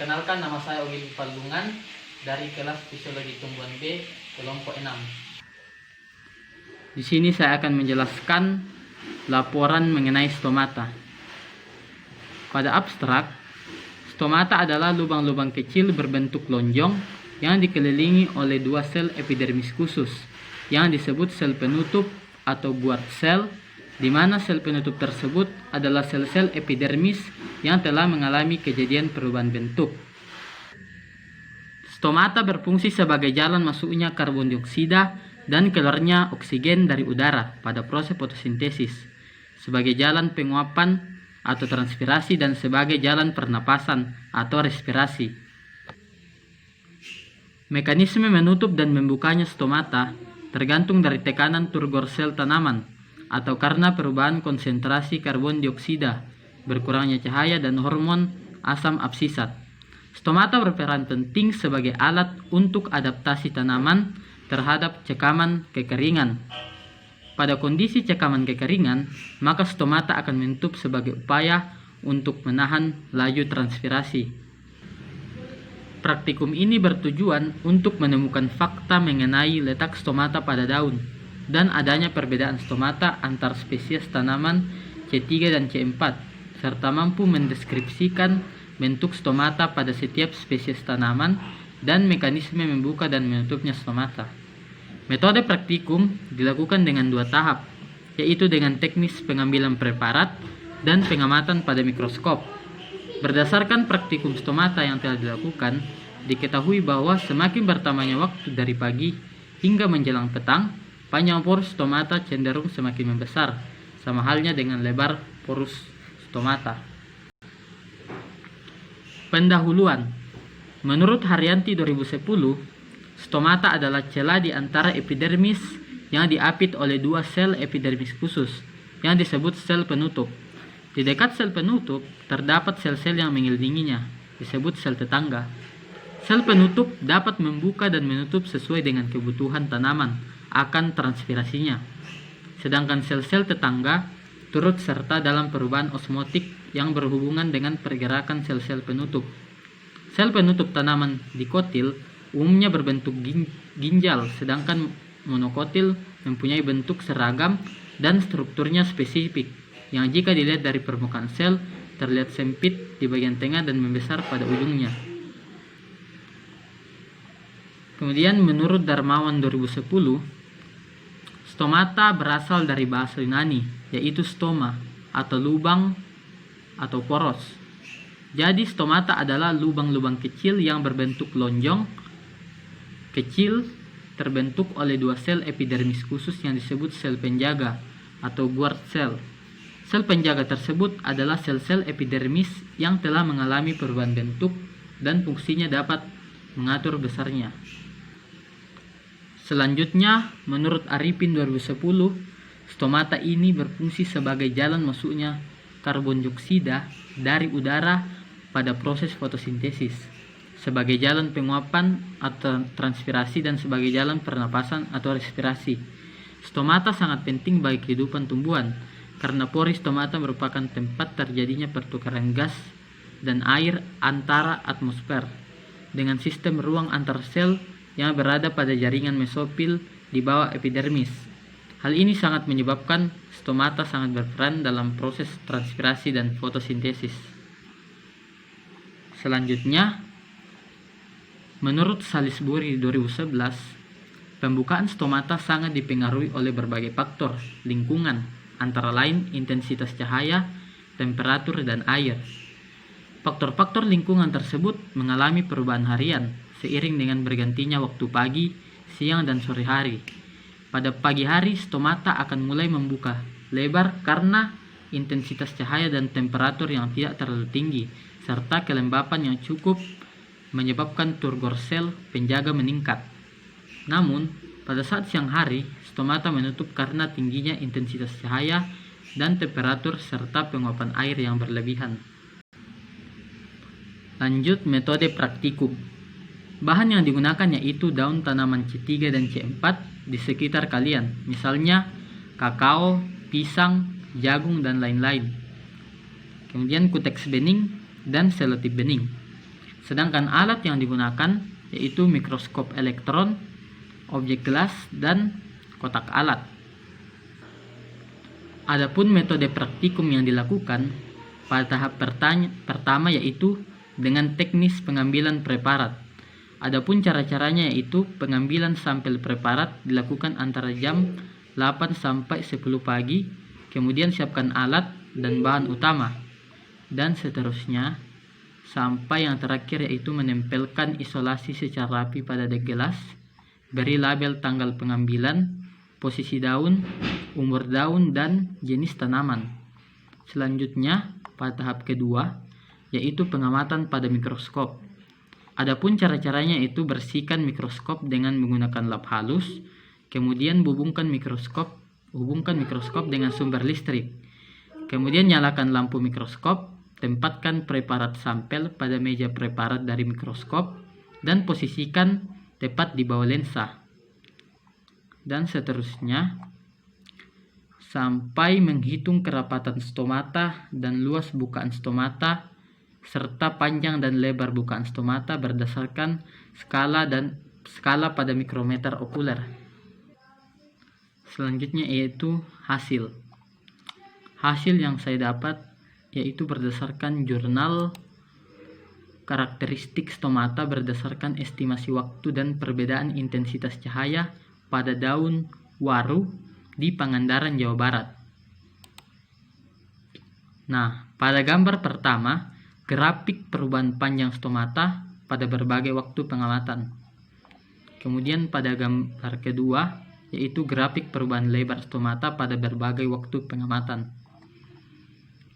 Perkenalkan, nama saya Ogil Palgungan dari kelas Fisiologi Tumbuhan B, kelompok 6. Di sini saya akan menjelaskan laporan mengenai stomata. Pada abstrak, stomata adalah lubang-lubang kecil berbentuk lonjong yang dikelilingi oleh dua sel epidermis khusus yang disebut sel penutup atau guard cell, di mana sel penutup tersebut adalah sel-sel epidermis yang telah mengalami kejadian perubahan bentuk. Stomata berfungsi sebagai jalan masuknya karbon dioksida dan keluarnya oksigen dari udara pada proses fotosintesis, sebagai jalan penguapan atau transpirasi, dan sebagai jalan pernapasan atau respirasi. Mekanisme menutup dan membukanya stomata tergantung dari tekanan turgor sel tanaman atau karena perubahan konsentrasi karbon dioksida, berkurangnya cahaya, dan hormon asam absisat. Stomata berperan penting sebagai alat untuk adaptasi tanaman terhadap cekaman kekeringan. Pada kondisi cekaman kekeringan, maka stomata akan menutup sebagai upaya untuk menahan laju transpirasi. Praktikum ini bertujuan untuk menemukan fakta mengenai letak stomata pada daun dan adanya perbedaan stomata antar spesies tanaman C3 dan C4, serta mampu mendeskripsikan bentuk stomata pada setiap spesies tanaman dan mekanisme membuka dan menutupnya stomata. Metode praktikum dilakukan dengan dua tahap, yaitu dengan teknis pengambilan preparat dan pengamatan pada mikroskop. Berdasarkan praktikum stomata yang telah dilakukan, diketahui bahwa semakin bertambahnya waktu dari pagi hingga menjelang petang, panjang porus stomata cenderung semakin membesar, sama halnya dengan lebar porus stomata. Pendahuluan. Menurut Haryanti 2010, stomata adalah celah di antara epidermis yang diapit oleh dua sel epidermis khusus yang disebut sel penutup. Di dekat sel penutup terdapat sel-sel yang mengelilinginya, disebut sel tetangga. Sel penutup dapat membuka dan menutup sesuai dengan kebutuhan tanaman akan transpirasinya. Sedangkan sel-sel tetangga turut serta dalam perubahan osmotik yang berhubungan dengan pergerakan sel-sel penutup. Sel penutup tanaman dikotil umumnya berbentuk ginjal, sedangkan monokotil mempunyai bentuk seragam dan strukturnya spesifik, yang jika dilihat dari permukaan sel terlihat sempit di bagian tengah dan membesar pada ujungnya. Kemudian menurut Darmawan 2010, stomata berasal dari bahasa Yunani, yaitu stoma atau lubang atau poros. Jadi stomata adalah lubang-lubang kecil yang berbentuk lonjong kecil terbentuk oleh dua sel epidermis khusus yang disebut sel penjaga atau guard cell. Sel penjaga tersebut adalah sel-sel epidermis yang telah mengalami perubahan bentuk dan fungsinya dapat mengatur besarnya. Selanjutnya, menurut Arifin 2010, stomata ini berfungsi sebagai jalan masuknya karbon dioksida dari udara pada proses fotosintesis, sebagai jalan penguapan atau transpirasi, dan sebagai jalan pernapasan atau respirasi. Stomata sangat penting bagi kehidupan tumbuhan, karena pori stomata merupakan tempat terjadinya pertukaran gas dan air antara atmosfer dengan sistem ruang antar sel yang berada pada jaringan mesofil di bawah epidermis. Hal ini sangat menyebabkan stomata sangat berperan dalam proses transpirasi dan fotosintesis. Selanjutnya, menurut Salisbury 2011, pembukaan stomata sangat dipengaruhi oleh berbagai faktor lingkungan, antara lain intensitas cahaya, temperatur, dan air. Faktor-faktor lingkungan tersebut mengalami perubahan harian seiring dengan bergantinya waktu pagi, siang, dan sore hari. Pada pagi hari, stomata akan mulai membuka lebar karena intensitas cahaya dan temperatur yang tidak terlalu tinggi, serta kelembapan yang cukup menyebabkan turgor sel penjaga meningkat. Namun, pada saat siang hari, stomata menutup karena tingginya intensitas cahaya dan temperatur serta penguapan air yang berlebihan. Lanjut metode praktikum. Bahan yang digunakan yaitu daun tanaman C3 dan C4 di sekitar kalian, misalnya kakao, pisang, jagung, dan lain-lain. Kemudian kuteks bening dan selotip bening. Sedangkan alat yang digunakan yaitu mikroskop elektron, objek gelas, dan kotak alat. Adapun metode praktikum yang dilakukan pada tahap pertama yaitu dengan teknis pengambilan preparat. Adapun cara-caranya yaitu pengambilan sampel preparat dilakukan antara jam 8 sampai 10 pagi, kemudian siapkan alat dan bahan utama, dan seterusnya sampai yang terakhir yaitu menempelkan isolasi secara rapi pada gelas, beri label tanggal pengambilan, posisi daun, umur daun, dan jenis tanaman. Selanjutnya pada tahap kedua yaitu pengamatan pada mikroskop. Adapun cara-caranya itu bersihkan mikroskop dengan menggunakan lap halus, kemudian hubungkan mikroskop dengan sumber listrik. Kemudian nyalakan lampu mikroskop, tempatkan preparat sampel pada meja preparat dari mikroskop, dan posisikan tepat di bawah lensa. Dan seterusnya sampai menghitung kerapatan stomata dan luas bukaan stomata serta panjang dan lebar bukaan stomata berdasarkan skala pada mikrometer okuler. Selanjutnya yaitu hasil yang saya dapat yaitu berdasarkan jurnal karakteristik stomata berdasarkan estimasi waktu dan perbedaan intensitas cahaya pada daun waru di Pangandaran, Jawa Barat. Nah, pada gambar pertama, grafik perubahan panjang stomata pada berbagai waktu pengamatan. Kemudian pada gambar kedua, yaitu grafik perubahan lebar stomata pada berbagai waktu pengamatan.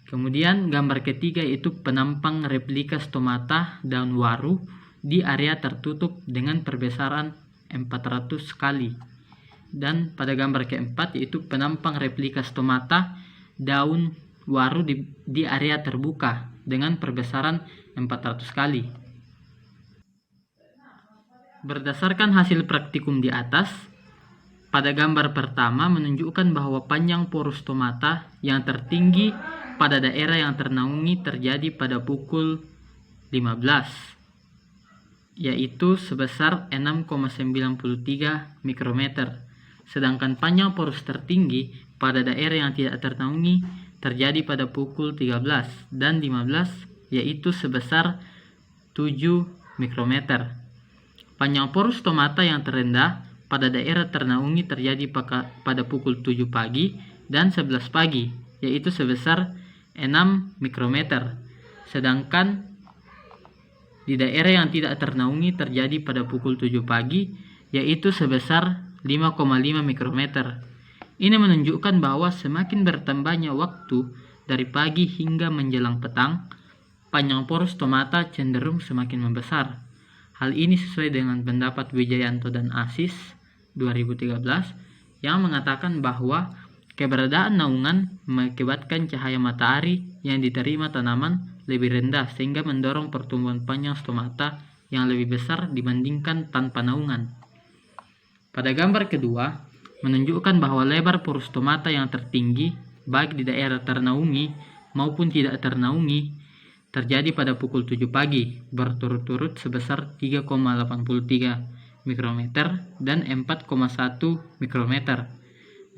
Kemudian gambar ketiga yaitu penampang replika stomata daun waru di area tertutup dengan perbesaran 400 kali. Dan pada gambar keempat yaitu penampang replika stomata daun waru di area terbuka dengan perbesaran 400 kali. Berdasarkan hasil praktikum di atas, pada gambar pertama menunjukkan bahwa panjang porus stomata yang tertinggi pada daerah yang ternaungi terjadi pada pukul 15, yaitu sebesar 6,93 mikrometer. Sedangkan panjang porus tertinggi pada daerah yang tidak ternaungi terjadi pada pukul 13 dan 15, yaitu sebesar 7 mikrometer. Panjang porus stomata yang terendah pada daerah ternaungi terjadi pada pukul 7 pagi dan 11 pagi, yaitu sebesar 6 mikrometer. Sedangkan di daerah yang tidak ternaungi terjadi pada pukul 7 pagi, yaitu sebesar 5,5 mikrometer. Ini menunjukkan bahwa semakin bertambahnya waktu dari pagi hingga menjelang petang, panjang porus stomata cenderung semakin membesar. Hal ini sesuai dengan pendapat Wijayanto dan Asis 2013 yang mengatakan bahwa keberadaan naungan mengakibatkan cahaya matahari yang diterima tanaman lebih rendah sehingga mendorong pertumbuhan panjang stomata yang lebih besar dibandingkan tanpa naungan. Pada gambar kedua menunjukkan bahwa lebar porus stomata yang tertinggi baik di daerah ternaungi maupun tidak ternaungi terjadi pada pukul 7 pagi berturut-turut sebesar 3,83 mikrometer dan 4,1 mikrometer.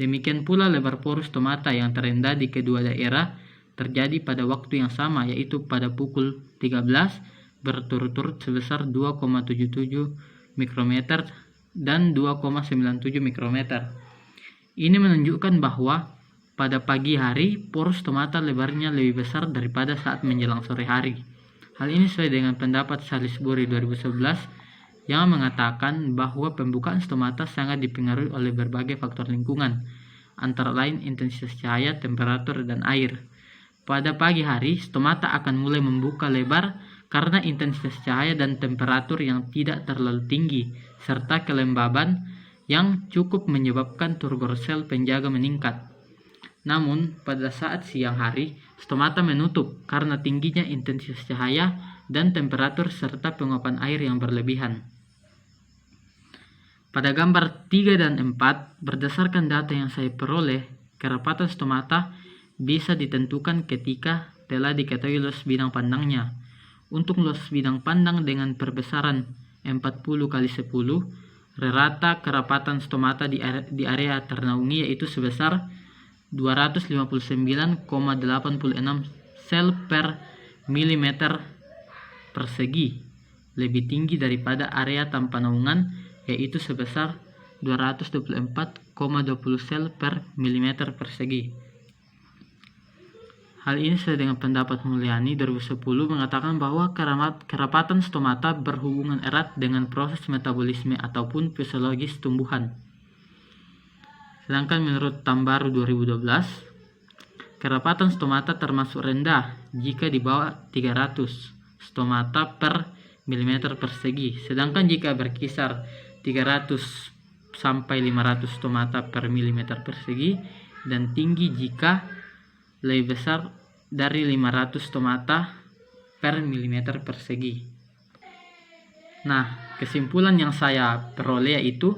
Demikian pula lebar porus stomata yang terendah di kedua daerah terjadi pada waktu yang sama, yaitu pada pukul 13 berturut-turut sebesar 2,77 mikrometer dan 2,97 mikrometer. Ini menunjukkan bahwa pada pagi hari porus stomata lebarnya lebih besar daripada saat menjelang sore hari. Hal ini sesuai dengan pendapat Salisbury 2011 yang mengatakan bahwa pembukaan stomata sangat dipengaruhi oleh berbagai faktor lingkungan, antara lain intensitas cahaya, temperatur, dan air. Pada pagi hari, stomata akan mulai membuka lebar karena intensitas cahaya dan temperatur yang tidak terlalu tinggi, serta kelembaban yang cukup menyebabkan turgor sel penjaga meningkat. Namun, pada saat siang hari, stomata menutup karena tingginya intensitas cahaya dan temperatur serta penguapan air yang berlebihan. Pada gambar 3 dan 4, berdasarkan data yang saya peroleh, kerapatan stomata bisa ditentukan ketika telah diketahui luas bidang pandangnya. Untuk luas bidang pandang dengan perbesaran 40 kali 10, rata kerapatan stomata di area ternaungi yaitu sebesar 259,86 sel per milimeter persegi, lebih tinggi daripada area tanpa naungan yaitu sebesar 224,20 sel per milimeter persegi. Hal ini sesuai dengan pendapat Mulyani 2010 mengatakan bahwa kerapatan stomata berhubungan erat dengan proses metabolisme ataupun fisiologis tumbuhan. Sedangkan menurut Tambaru 2012, kerapatan stomata termasuk rendah jika di bawah 300 stomata per milimeter persegi, sedangkan jika berkisar 300 sampai 500 stomata per milimeter persegi dan tinggi jika lebih besar dari 500 stomata per milimeter persegi. Nah, kesimpulan yang saya peroleh yaitu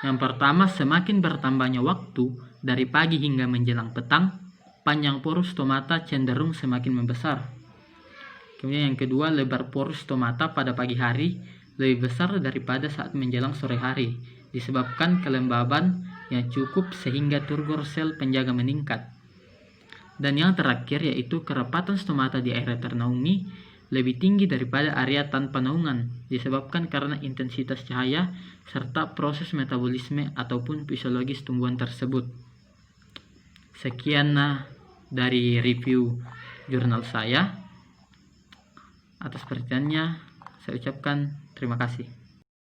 yang pertama, semakin bertambahnya waktu dari pagi hingga menjelang petang, panjang porus stomata cenderung semakin membesar. Kemudian yang kedua, lebar porus stomata pada pagi hari lebih besar daripada saat menjelang sore hari, disebabkan kelembaban yang cukup sehingga turgor sel penjaga meningkat. Dan yang terakhir yaitu kerapatan stomata di area ternaungi lebih tinggi daripada area tanpa naungan, disebabkan karena intensitas cahaya serta proses metabolisme ataupun fisiologis tumbuhan tersebut. Sekian dari review jurnal saya. Atas perhatiannya saya ucapkan terima kasih.